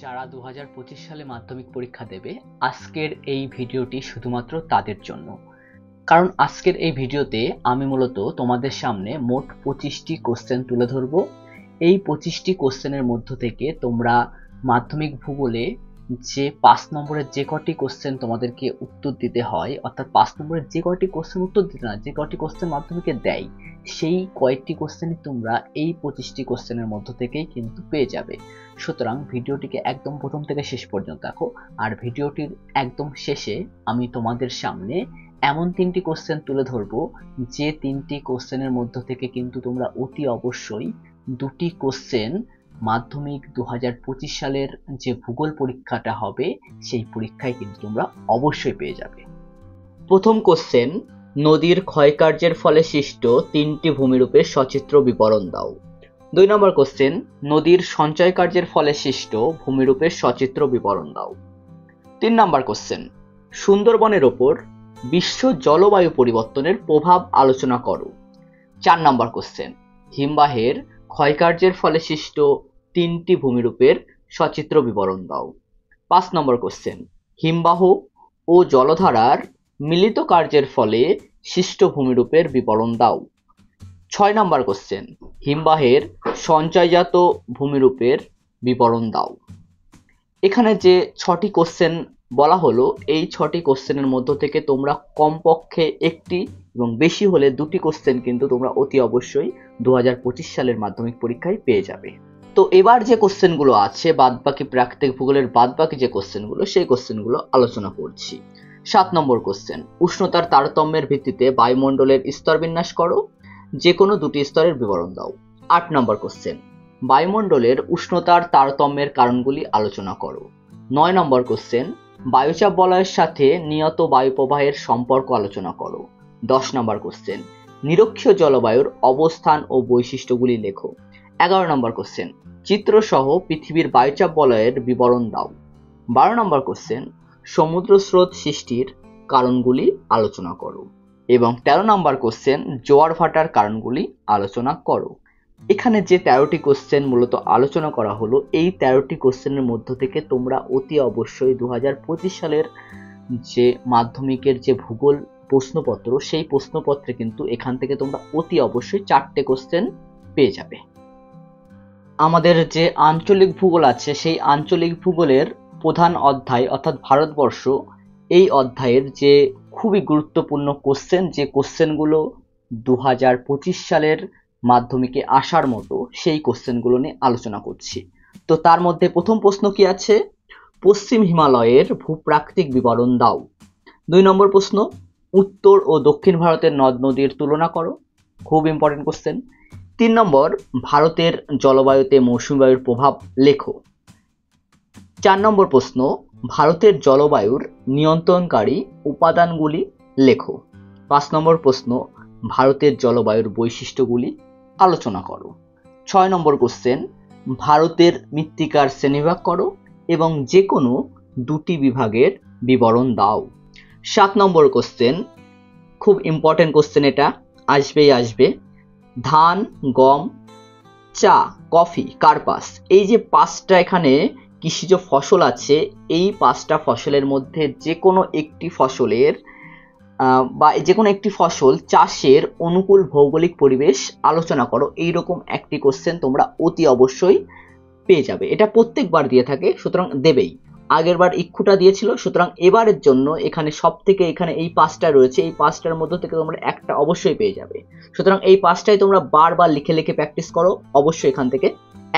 যারা 2025 সালে মাধ্যমিক পরীক্ষা দেবে, আজকের এই ভিডিওটি শুধুমাত্র তাদের জন্য। কারণ আজকের এই ভিডিওতে আমি মূলত তোমাদের সামনে মোট 25টি কোশ্চেন তুলে ধরব। এই 25টি কোশ্চেনের মধ্য থেকে তোমরা মাধ্যমিক ভূগোলে যে 5 নম্বরের যে কটি কোশ্চেন তোমাদেরকে উত্তর দিতে হয়, অর্থাৎ 5 নম্বরের যে কটি কোশ্চেন উত্তর দিতে না, যে কটি কোশ্চেন মাধ্যমিকে দেয়, সেই কয়েকটি কোশ্চেনই তোমরা এই 25টি কোশ্চেনের মধ্য থেকেই কিন্তু পেয়ে যাবে। সুতরাং ভিডিওটিকে একদম প্রথম থেকে শেষ পর্যন্ত দেখো। আর ভিডিওটির একদম শেষে আমি তোমাদের সামনে এমন 3টি কোশ্চেন তুলে ধরবো, যে 3টি কোশ্চেনের মধ্য থেকে কিন্তু তোমরা অতি অবশ্যই 2টি কোশ্চেন মাধ্যমিক 2025 সালের যে ভূগোল পরীক্ষাটা হবে সেই পরীক্ষায় কিন্তু তোমরা অবশ্যই পেয়ে যাবে। প্রথম কোশ্চেন, নদীর ক্ষয়কার্যের ফলে সৃষ্ট 3টি ভূমিরূপের সচিত্র বিবরণ দাও। 2 নম্বর কোশ্চেন, নদীর সঞ্চয় কার্যের ফলে সৃষ্ট ভূমিরূপের সচিত্র বিবরণ দাও। 3 নম্বর কোশ্চেন, সুন্দরবনের ওপর বিশ্ব জলবায়ু পরিবর্তনের প্রভাব আলোচনা করো। 4 নম্বর কোশ্চেন, হিমবাহের ক্ষয়কার্যের ফলে সৃষ্ট 3টি ভূমিরূপের সচিত্র বিবরণ দাও। 5 নম্বর কোশ্চেন, হিমবাহ ও জলধারার মিলিত কার্যের ফলে সৃষ্ট ভূমিরূপের বিবরণ দাও। 6 নম্বর কোশ্চেন, হিমবাহের সঞ্চয়জাত ভূমিরূপের বিবরণ দাও। এখানে যে 6টি কোশ্চেন বলা হলো, এই 6টি কোশ্চেনের মধ্য থেকে তোমরা কমপক্ষে একটি এবং বেশি হলে 2টি কোশ্চেন কিন্তু তোমরা অতি অবশ্যই 2025 সালের মাধ্যমিক পরীক্ষায় পেয়ে যাবে। তো এবার যে কোশ্চেনগুলো আছে, বাদবাকি প্রাকৃতিক ভূগোলের বাদবাকি যে কোশ্চেনগুলো, সেই কোশ্চেনগুলো আলোচনা করছি। 7 নম্বর কোশ্চেন, উষ্ণতার তারতম্যের ভিত্তিতে বায়ুমণ্ডলের স্তর বিন্যাস করো, যে কোনো 2টি স্তরের বিবরণ দাও। 8 নম্বর কোশ্চেন, বায়ুমণ্ডলের উষ্ণতার তারতম্যের কারণগুলি আলোচনা করো। 9 নম্বর কোশ্চেন, বায়ুচাপ বলয়ের সাথে নিয়ত বায়ু প্রবাহের সম্পর্ক আলোচনা করো। 10 নম্বর কোশ্চেন, নিরক্ষীয় জলবায়ুর অবস্থান ও বৈশিষ্ট্যগুলি লেখো। 11 নম্বর কোশ্চেন, চিত্রসহ পৃথিবীর বায়ুচাপ বলয়ের বিবরণ দাও। 12 নম্বর কোশ্চেন, সমুদ্র স্রোত সৃষ্টির কারণগুলি আলোচনা করো। এবং 13 নম্বর কোশ্চেন, জোয়ার ভাটার কারণগুলি আলোচনা করো। এখানে যে 13টি কোশ্চেন মূলত আলোচনা করা হলো, এই 13টি কোশ্চেনের মধ্য থেকে তোমরা অতি অবশ্যই 2025 সালের যে মাধ্যমিকের যে ভূগোল প্রশ্নপত্র, সেই প্রশ্নপত্রে কিন্তু এখান থেকে তোমরা অতি অবশ্যই 4টে কোশ্চেন পেয়ে যাবে। আমাদের যে আঞ্চলিক ভূগোল আছে, সেই আঞ্চলিক ভূগোলের প্রধান অধ্যায় অর্থাৎ ভারতবর্ষ, এই অধ্যায়ের যে খুবই গুরুত্বপূর্ণ কোশ্চেন, যে কোশ্চেনগুলো 2025 সালের মাধ্যমিকে আসার মতো, সেই কোশ্চেনগুলো নিয়ে আলোচনা করছি। তো তার মধ্যে প্রথম প্রশ্ন কি আছে, পশ্চিম হিমালয়ের ভূপ্রাকৃতিক বিবরণ দাও। 2 নম্বর প্রশ্ন, উত্তর ও দক্ষিণ ভারতের নদ নদীর তুলনা করো। খুব ইম্পর্টেন্ট কোশ্চেন। 3 নম্বর, ভারতের জলবায়ুতে মৌসুমী বায়ুর প্রভাব লেখো। 4 নম্বর প্রশ্ন, ভারতের জলবায়ুর নিয়ন্ত্রণকারী উপাদানগুলি লেখো। 5 নম্বর প্রশ্ন, ভারতের জলবায়ুর বৈশিষ্ট্যগুলি আলোচনা করো। 6 নম্বর কোশ্চেন, ভারতের মৃত্তিকার শ্রেণীবিভাগ করো এবং যে কোনো 2টি বিভাগের বিবরণ দাও। 7 নম্বর কোশ্চেন, খুব ইম্পর্টেন্ট কোশ্চেন, এটা আসবে, ধান, গম, চা, কফি, কার্পাস, এই যে 5টা এখানে কৃষিজ ফসল আছে, এই 5টা ফসলের মধ্যে যে কোনো একটি ফসলের বা যে কোনো একটি ফসল চাষের অনুকূল ভৌগোলিক পরিবেশ আলোচনা করো। এইরকম একটি কোশ্চেন তোমরা অতি অবশ্যই পেয়ে যাবে। এটা প্রত্যেকবার দিয়ে থাকে, সুতরাং দেবেই। আগের বার ইক্ষুটা দিয়েছিল, সুতরাং এবারের জন্য এখানে সব থেকে এখানে এই 5টা রয়েছে, এই 5টার মধ্যে থেকে তোমরা একটা অবশ্যই পেয়ে যাবে। সুতরাং এই 5টাই তোমরা বারবার লিখে লিখে প্র্যাকটিস করো, অবশ্যই এখান থেকে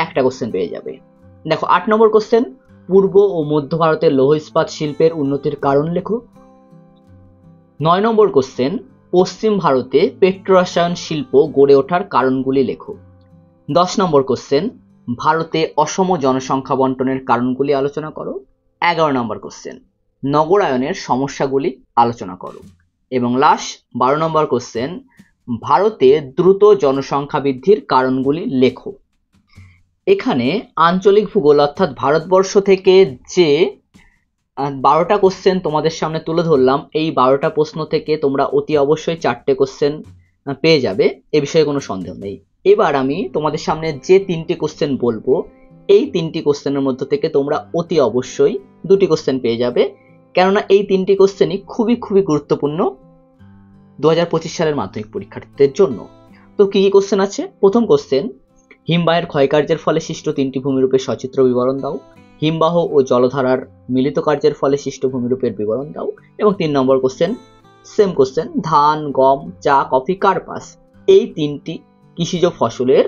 একটা কোশ্চেন পেয়ে যাবে। দেখো 8 নম্বর কোশ্চেন, পূর্ব ও মধ্য ভারতের লৌহ ইস্পাত শিল্পের উন্নতির কারণ লেখো। 9 নম্বর কোশ্চেন, পশ্চিম ভারতে পেট্রোরসায়ন শিল্প গড়ে ওঠার কারণগুলি লেখো। 10 নম্বর কোশ্চেন, ভারতে অসম জনসংখ্যা বন্টনের কারণগুলি আলোচনা করো। 11 নম্বর কোশ্চেন, নগরায়নের সমস্যাগুলি আলোচনা করো। এবং লাস্ট 12 নম্বর কোশ্চেন, ভারতে দ্রুত জনসংখ্যা বৃদ্ধির কারণগুলি লেখো। এখানে আঞ্চলিক ভূগোল অর্থাৎ ভারতবর্ষ থেকে যে 12টা কোশ্চেন তোমাদের সামনে তুলে ধরলাম, এই 12টা প্রশ্ন থেকে তোমরা অতি অবশ্যই 4টে কোশ্চেন পেয়ে যাবে, এ বিষয়ে কোনো সন্দেহ নেই। এবার আমি তোমাদের সামনে যে 3টে কোশ্চেন বলবো, এই 3টি কোশ্চেনের মধ্যে থেকে তোমরা অতি অবশ্যই 2টি কোশ্চেন পেয়ে যাবে, কেননা এই 3টি কোশ্চেনই খুবই খুবই গুরুত্বপূর্ণ 2025 সালের মাধ্যমিক পরীক্ষার্থীদের জন্য। তো কি কি কোশ্চেন আছে? প্রথম কোশ্চেন, হিমবাহের ক্ষয়কার্যের ফলে সৃষ্ট 3টি ভূমিরূপের সচিত্র বিবরণ দাও। হিমবাহ ও জলধারার মিলিত কার্যের ফলে সৃষ্ট ভূমিরূপের বিবরণ দাও। এবং 3 নম্বর কোশ্চেন, সেম কোশ্চেন, ধান, গম, চা, কফি, কার্পাস এই 3টি কৃষিজ ফসলের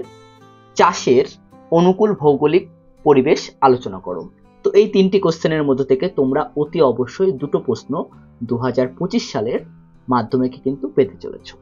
চাষের অনুকূল ভৌগোলিক পরিবেশ আলোচনা করো। তো এই 3টি কোশ্চেনের মধ্যে থেকে তোমরা অতি অবশ্যই 2টো প্রশ্ন 2025 সালের মাধ্যমিকে কিন্তু পেতে চলেছো।